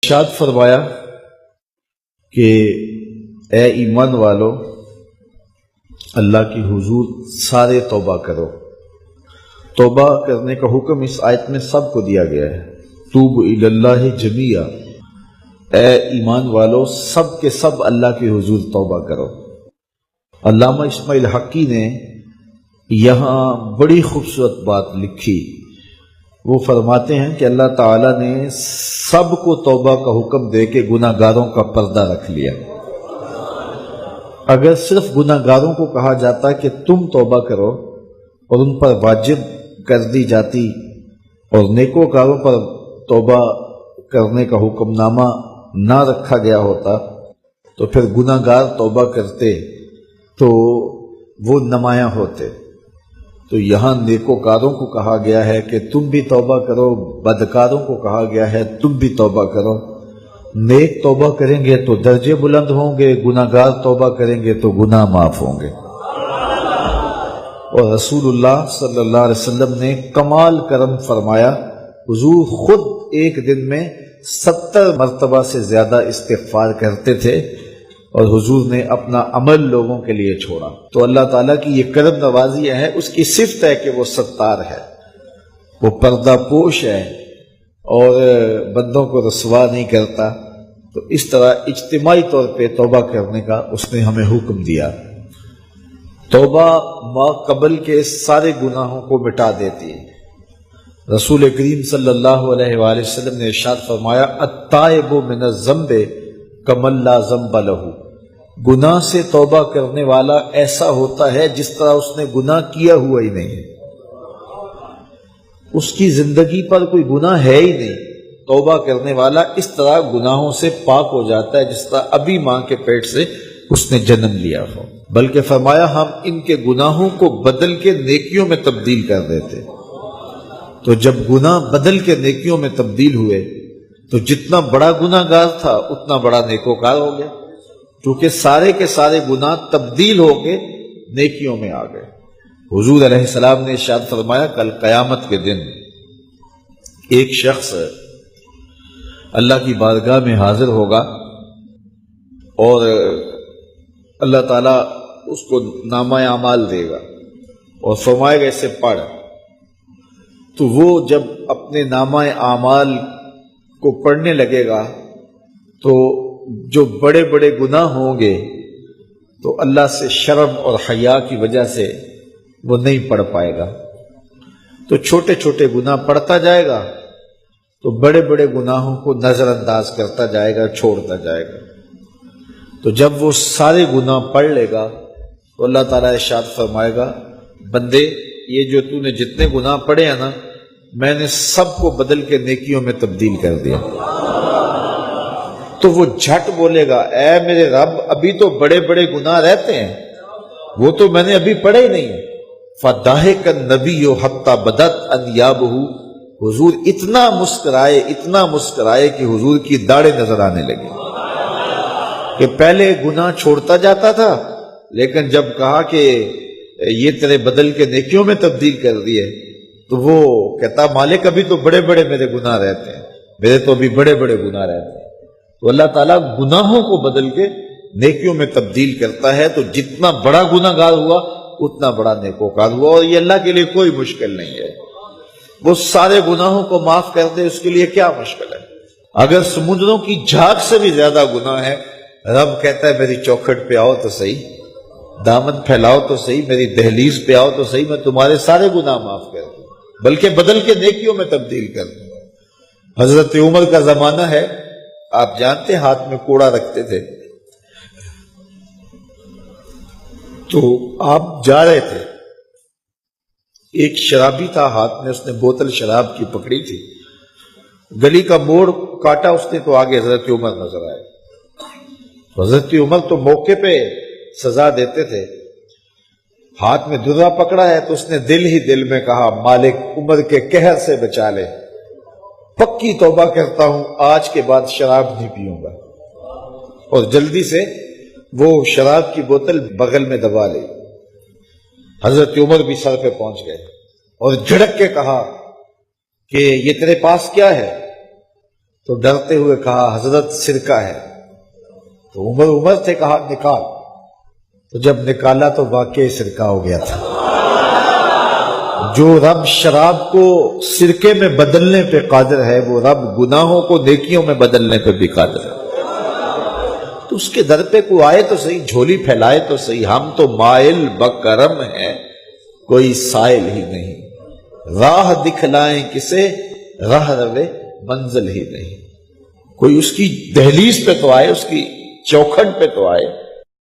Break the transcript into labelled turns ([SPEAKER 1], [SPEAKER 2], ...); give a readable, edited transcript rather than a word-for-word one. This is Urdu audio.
[SPEAKER 1] ارشاد فرمایا کہ اے ایمان والو اللہ کی حضور سارے توبہ کرو۔ توبہ کرنے کا حکم اس آیت میں سب کو دیا گیا ہے۔ توب الی اللہ جمیعا، اے ایمان والو سب کے سب اللہ کی حضور توبہ کرو۔ علامہ اسماعیل حقی نے یہاں بڑی خوبصورت بات لکھی۔ وہ فرماتے ہیں کہ اللہ تعالیٰ نے سب کو توبہ کا حکم دے کے گناہ گاروں کا پردہ رکھ لیا۔ اگر صرف گناہ گاروں کو کہا جاتا کہ تم توبہ کرو اور ان پر واجب کر دی جاتی اور نیکوکاروں پر توبہ کرنے کا حکم نامہ نہ رکھا گیا ہوتا تو پھر گناہ گار توبہ کرتے تو وہ نمایاں ہوتے۔ تو یہاں نیکوکاروں کو کہا گیا ہے کہ تم بھی توبہ کرو، بدکاروں کو کہا گیا ہے تم بھی توبہ کرو۔ نیک توبہ کریں گے تو درجے بلند ہوں گے، گناہ گار توبہ کریں گے تو گناہ معاف ہوں گے۔ اور رسول اللہ صلی اللہ علیہ وسلم نے کمال کرم فرمایا، حضور خود ایک دن میں 70 مرتبہ سے زیادہ استغفار کرتے تھے اور حضور نے اپنا عمل لوگوں کے لیے چھوڑا۔ تو اللہ تعالیٰ کی یہ کرم نوازی ہے، اس کی صفت ہے کہ وہ ستار ہے، وہ پردہ پوش ہے اور بندوں کو رسوا نہیں کرتا۔ تو اس طرح اجتماعی طور پہ توبہ کرنے کا اس نے ہمیں حکم دیا۔ توبہ ما قبل کے سارے گناہوں کو مٹا دیتی ہے۔ رسول کریم صلی اللہ علیہ وآلہ وسلم نے ارشاد فرمایا التائب من الذنب کمن لا ذنب لہ، گناہ سے توبہ کرنے والا ایسا ہوتا ہے جس طرح اس نے گناہ کیا ہوا ہی نہیں ہے، اس کی زندگی پر کوئی گناہ ہے ہی نہیں۔ توبہ کرنے والا اس طرح گناہوں سے پاک ہو جاتا ہے جس طرح ابھی ماں کے پیٹ سے اس نے جنم لیا ہو۔ بلکہ فرمایا ہم ان کے گناہوں کو بدل کے نیکیوں میں تبدیل کر دیتے۔ تو جب گناہ بدل کے نیکیوں میں تبدیل ہوئے تو جتنا بڑا گناہ گار تھا اتنا بڑا نیکوکار ہو گیا، کیونکہ سارے کے سارے گناہ تبدیل ہو کے نیکیوں میں آ گئے۔ حضور علیہ السلام نے ارشاد فرمایا کل قیامت کے دن ایک شخص اللہ کی بارگاہ میں حاضر ہوگا اور اللہ تعالیٰ اس کو نامہ اعمال دے گا اور فرمائے گا اسے پڑھ۔ تو وہ جب اپنے نامہ اعمال کو پڑھنے لگے گا تو جو بڑے بڑے گناہ ہوں گے تو اللہ سے شرم اور حیا کی وجہ سے وہ نہیں پڑھ پائے گا، تو چھوٹے چھوٹے گناہ پڑھتا جائے گا تو بڑے بڑے گناہوں کو نظر انداز کرتا جائے گا، چھوڑتا جائے گا۔ تو جب وہ سارے گناہ پڑھ لے گا تو اللہ تعالیٰ ارشاد فرمائے گا بندے یہ جو تو نے جتنے گناہ پڑھے ہیں نا میں نے سب کو بدل کے نیکیوں میں تبدیل کر دیا۔ تو وہ جھٹ بولے گا اے میرے رب ابھی تو بڑے بڑے گناہ رہتے ہیں، وہ تو میں نے ابھی پڑھے ہی نہیں ہیں۔ فَضَحِكَ النَّبِيُّ حَتَّى بَدَتْ أَنْيَابُهُ، حضور اتنا مسکرائے کہ حضور کی داڑھیں نظر آنے لگی، کہ پہلے گناہ چھوڑتا جاتا تھا لیکن جب کہا کہ یہ تیرے بدل کے نیکیوں میں تبدیل کر دیے تو وہ کہتا مالک ابھی تو بڑے بڑے میرے گناہ رہتے ہیں، میرے تو ابھی بڑے بڑے گناہ رہتے ہیں۔ تو اللہ تعالیٰ گناہوں کو بدل کے نیکیوں میں تبدیل کرتا ہے، تو جتنا بڑا گناہ گار ہوا اتنا بڑا نیکوکار ہوا، اور یہ اللہ کے لیے کوئی مشکل نہیں ہے۔ وہ سارے گناہوں کو معاف کر دے، اس کے لیے کیا مشکل ہے؟ اگر سمندروں کی جھاگ سے بھی زیادہ گناہ ہے، رب کہتا ہے میری چوکھٹ پہ آؤ تو صحیح، دامن پھیلاؤ تو صحیح، میری دہلیز پہ آؤ تو صحیح، میں تمہارے سارے گناہ معاف کر دوں، بلکہ بدل کے نیکیوں میں تبدیل کر دوں۔ حضرت عمر کا زمانہ ہے، آپ جانتے ہاتھ میں کوڑا رکھتے تھے، تو آپ جا رہے تھے، ایک شرابی تھا ہاتھ میں، اس نے بوتل شراب کی پکڑی تھی، گلی کا موڑ کاٹا اس نے تو آگے حضرت عمر نظر آئے۔ حضرت عمر تو موقع پہ سزا دیتے تھے، ہاتھ میں درہ پکڑا ہے تو اس نے دل ہی دل میں کہا مالک عمر کے قہر سے بچا لے، پکی توبہ کرتا ہوں آج کے بعد شراب نہیں پیوں گا، اور جلدی سے وہ شراب کی بوتل بغل میں دبا لی۔ حضرت عمر بھی سر پہ پہنچ گئے اور جھڑک کے کہا کہ یہ تیرے پاس کیا ہے؟ تو ڈرتے ہوئے کہا حضرت سرکہ ہے. تو عمر سے کہا نکال. تو جب نکالا تو واقعی سرکہ ہو گیا تھا. جو رب شراب کو سرکے میں بدلنے پہ قادر ہے وہ رب گناہوں کو نیکیوں میں بدلنے پہ بھی قادر ہے. تو اس کے در پہ کوئی آئے تو صحیح، جھولی پھیلائے تو صحیح. ہم تو مائل بکرم ہیں، کوئی سائل ہی نہیں. راہ دکھلائیں کسے، راہ روے منزل ہی نہیں. کوئی اس کی دہلیز پہ تو آئے، اس کی چوکھٹ پہ تو آئے.